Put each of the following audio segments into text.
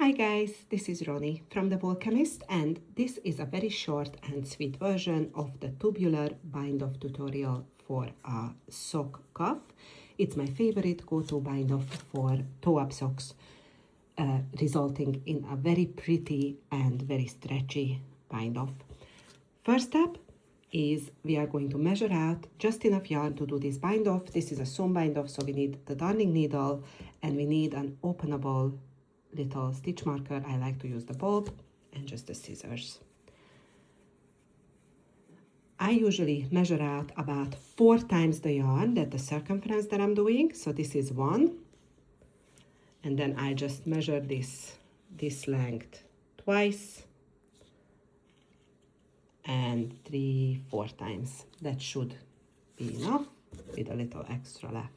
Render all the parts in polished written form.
Hi guys, this is Ronnie from The Alchemist, and this is a very short and sweet version of the Tubular bind-off tutorial for a sock cuff. It's my favorite go-to bind-off for toe-up socks, resulting in a very pretty and very stretchy bind-off. First step is we are going to measure out just enough yarn to do this bind-off. This is a sewn bind-off, so we need the darning needle and we need an openable little stitch marker. I like to use the bulb and just the scissors. I usually measure out about 4 times the yarn that the circumference that I'm doing. So this is 1, and then I just measure this length twice and 3-4 times. That should be enough with a little extra left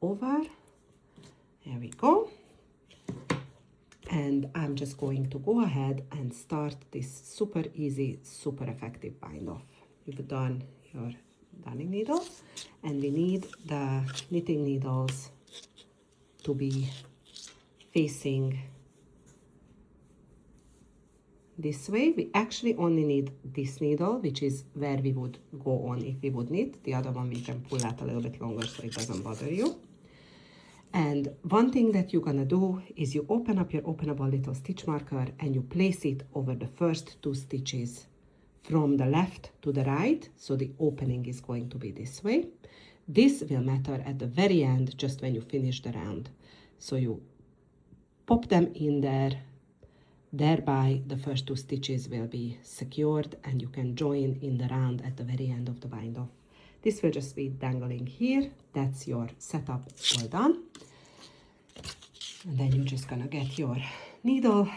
over. There we go. And I'm just going to go ahead and start this super easy, super effective bind-off. You've done your darning needle, and we need the knitting needles to be facing this way. We actually only need this needle, which is where we would go on if we would knit. The other one we can pull out a little bit longer so it doesn't bother you. And one thing that you're gonna do is you open up your openable little stitch marker and you place it over the first 2 stitches from the left to the right, so the opening is going to be this way. This will matter at the very end, just when you finish the round. So you pop them in there, thereby the first 2 stitches will be secured and you can join in the round at the very end of the bind-off. This will just be dangling here. That's your setup all done. And then you're just gonna get your needle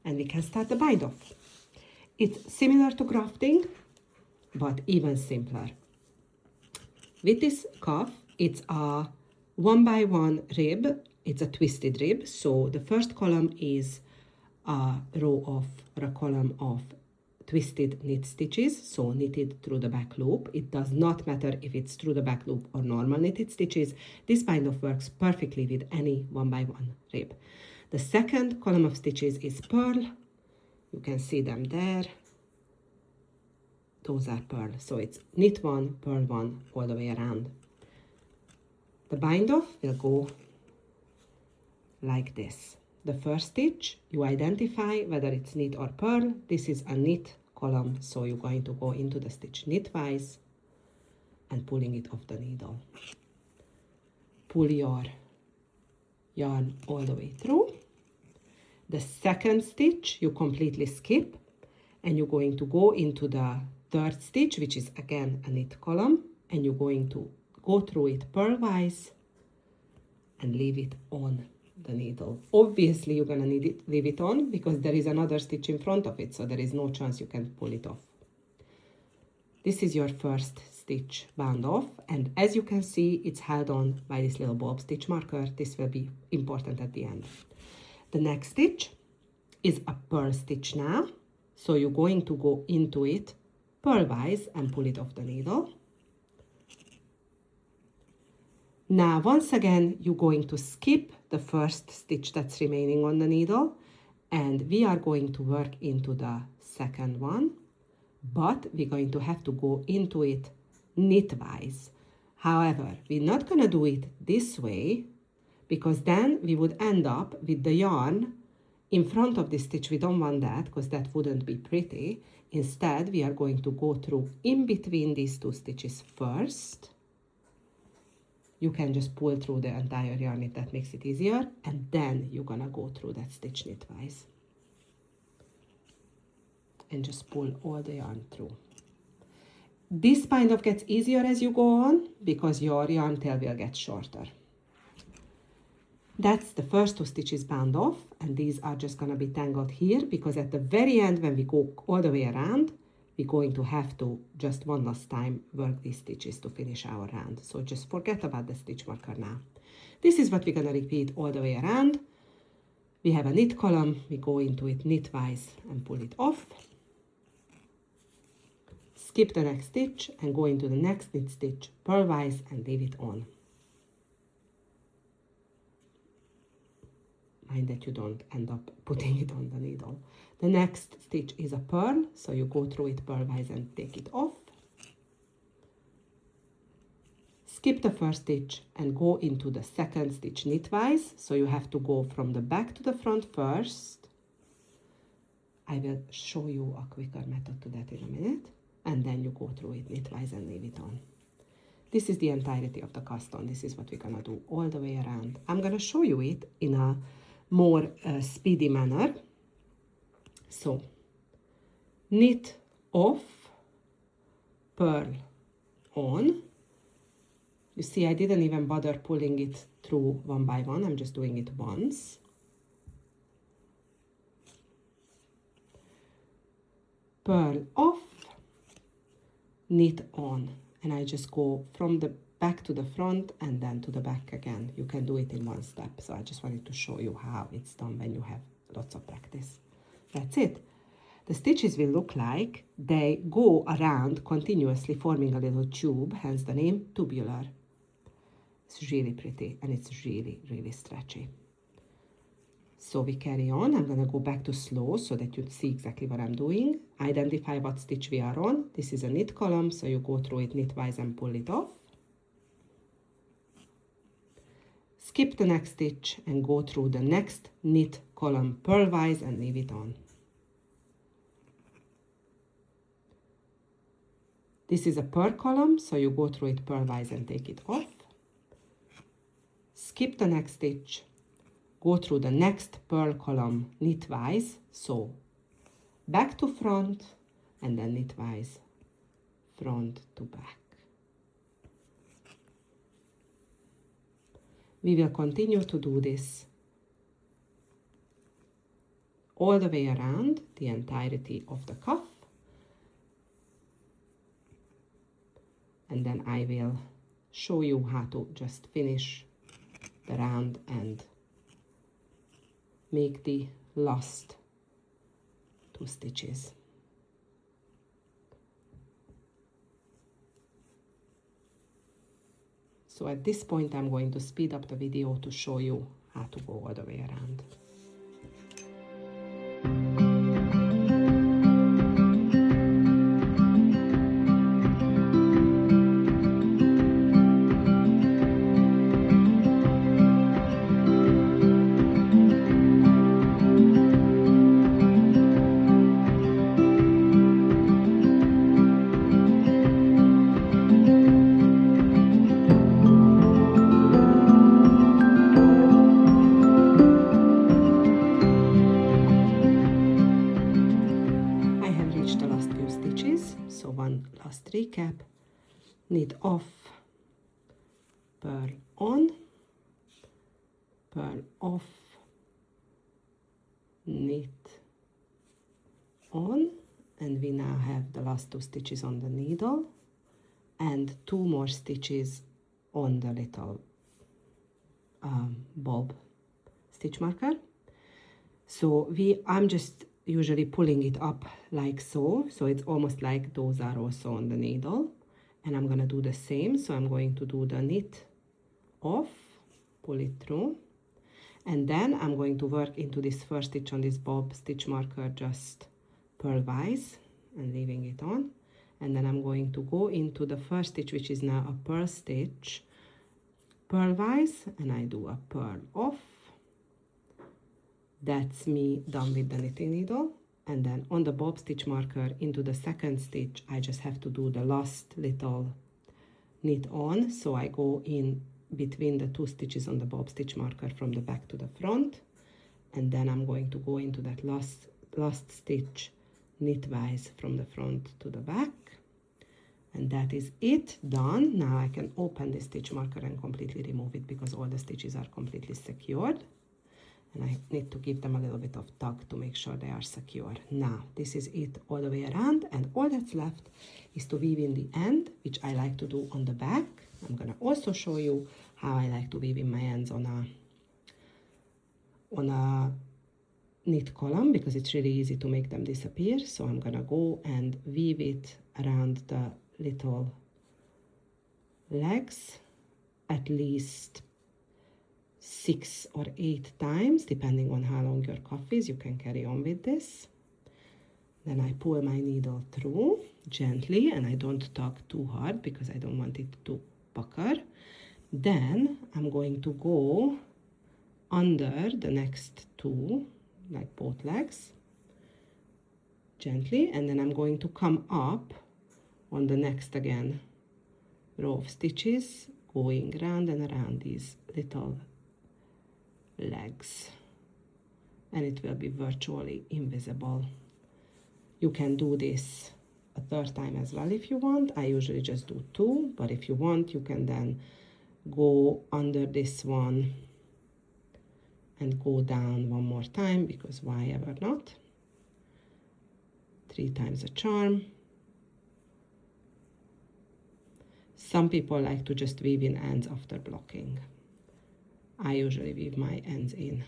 and we can start the bind-off. It's similar to grafting, but even simpler. With this cuff, it's a 1x1 rib. It's a twisted rib. So the first column is a column of twisted knit stitches, so knitted through the back loop. It does not matter if it's through the back loop or normal knitted stitches. This bind-off works perfectly with any 1x1 rib. The second column of stitches is purl. You can see them there. Those are purl. So it's knit 1, purl 1 all the way around. The bind-off will go like this. The first stitch, you identify whether it's knit or purl. This is a knit column, so you're going to go into the stitch knitwise and pulling it off the needle. Pull your yarn all the way through. The second stitch you completely skip and you're going to go into the third stitch, which is again a knit column, and you're going to go through it purlwise and leave it on the needle. Obviously you're gonna leave it on because there is another stitch in front of it, so there is no chance you can pull it off. This is your first stitch bound off, and as you can see, it's held on by this little bob stitch marker. This will be important at the end. The next stitch is a purl stitch now, so you're going to go into it purlwise and pull it off the needle. Now, once again, you're going to skip the first stitch that's remaining on the needle, and we are going to work into the second one, but we're going to have to go into it knitwise. However, we're not going to do it this way, because then we would end up with the yarn in front of the stitch. We don't want that, because that wouldn't be pretty. Instead, we are going to go through in between these 2 stitches first. You can just pull through the entire yarn if that makes it easier, and then you're gonna go through that stitch knitwise and just pull all the yarn through. This bind-off gets easier as you go on because your yarn tail will get shorter. That's the first 2 stitches bound off, and these are just gonna be tangled here because at the very end, when we go all the way around, we're going to have to just one last time work these stitches to finish our round. So just forget about the stitch marker now. This is what we're gonna repeat all the way around. We have a knit column, we go into it knitwise and pull it off. Skip the next stitch and go into the next knit stitch purlwise and leave it on. and that you don't end up putting it on the needle. The next stitch is a purl, so you go through it purlwise and take it off. Skip the first stitch and go into the second stitch knitwise, so you have to go from the back to the front first. I will show you a quicker method to that in a minute, and then you go through it knitwise and leave it on. This is the entirety of the cast on. This is what we're gonna do all the way around. I'm gonna show you it in a more speedy manner. So, knit off, purl on. You see, I didn't even bother pulling it through one by one. I'm just doing it once. Purl off, knit on. And I just go from the back to the front and then to the back again. You can do it in one step. So I just wanted to show you how it's done when you have lots of practice. That's it. The stitches will look like they go around continuously, forming a little tube, hence the name Tubular. It's really pretty and it's really, really stretchy. So we carry on. I'm gonna go back to slow so that you see exactly what I'm doing. Identify what stitch we are on. This is a knit column, so you go through it knitwise and pull it off. Skip the next stitch and go through the next knit column purlwise and leave it on. This is a purl column, so you go through it purlwise and take it off. Skip the next stitch, go through the next purl column knitwise, so back to front and then knitwise front to back. We will continue to do this all the way around the entirety of the cuff, and then I will show you how to just finish the round and make the last 2 stitches. So at this point I'm going to speed up the video to show you how to go all the way around. Recap, knit off, purl on, purl off, knit on, and we now have the last 2 stitches on the needle and 2 more stitches on the little bulb stitch marker. So I'm just usually pulling it up like so it's almost like those are also on the needle, and I'm gonna do the same. So I'm going to do the knit off, pull it through, and then I'm going to work into this first stitch on this bulb stitch marker just purlwise and leaving it on, and then I'm going to go into the first stitch, which is now a purl stitch, purlwise, and I do a purl off. That's me done with the knitting needle, and then on the bob stitch marker into the second stitch I just have to do the last little knit on, so I go in between the 2 stitches on the bob stitch marker from the back to the front, and then I'm going to go into that last stitch knitwise from the front to the back, and that is it, done. Now I can open the stitch marker and completely remove it because all the stitches are completely secured. And I need to give them a little bit of tug to make sure they are secure. Now, this is it all the way around, and all that's left is to weave in the end, which I like to do on the back. I'm gonna also show you how I like to weave in my ends on a knit column, because it's really easy to make them disappear. So I'm gonna go and weave it around the little legs, at least 6 or 8 times, depending on how long your cuff is. You can carry on with this. Then I pull my needle through gently, and I don't tug too hard because I don't want it to pucker. Then I'm going to go under the next two, like both legs, gently, and then I'm going to come up on the next again row of stitches, going round and around these little legs, and it will be virtually invisible. You can do this a third time as well if you want. I usually just do 2, but if you want, you can then go under this one and go down one more time, because why ever not? 3 times a charm. Some people like to just weave in ends after blocking. I usually weave my ends in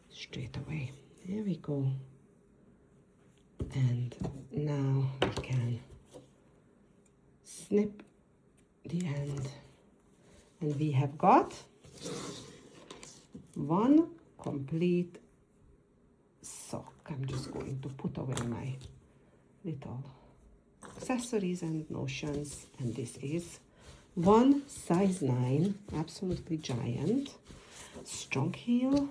straight away. There we go. And now we can snip the end. And we have got one complete sock. I'm just going to put away my little accessories and notions, and this is one size 9, absolutely giant, strong heel,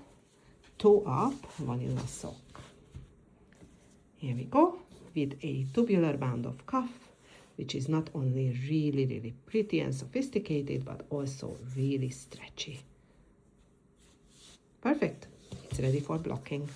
toe up vanilla sock. Here we go, with a tubular band of cuff, which is not only really pretty and sophisticated, but also really stretchy. Perfect, it's ready for blocking.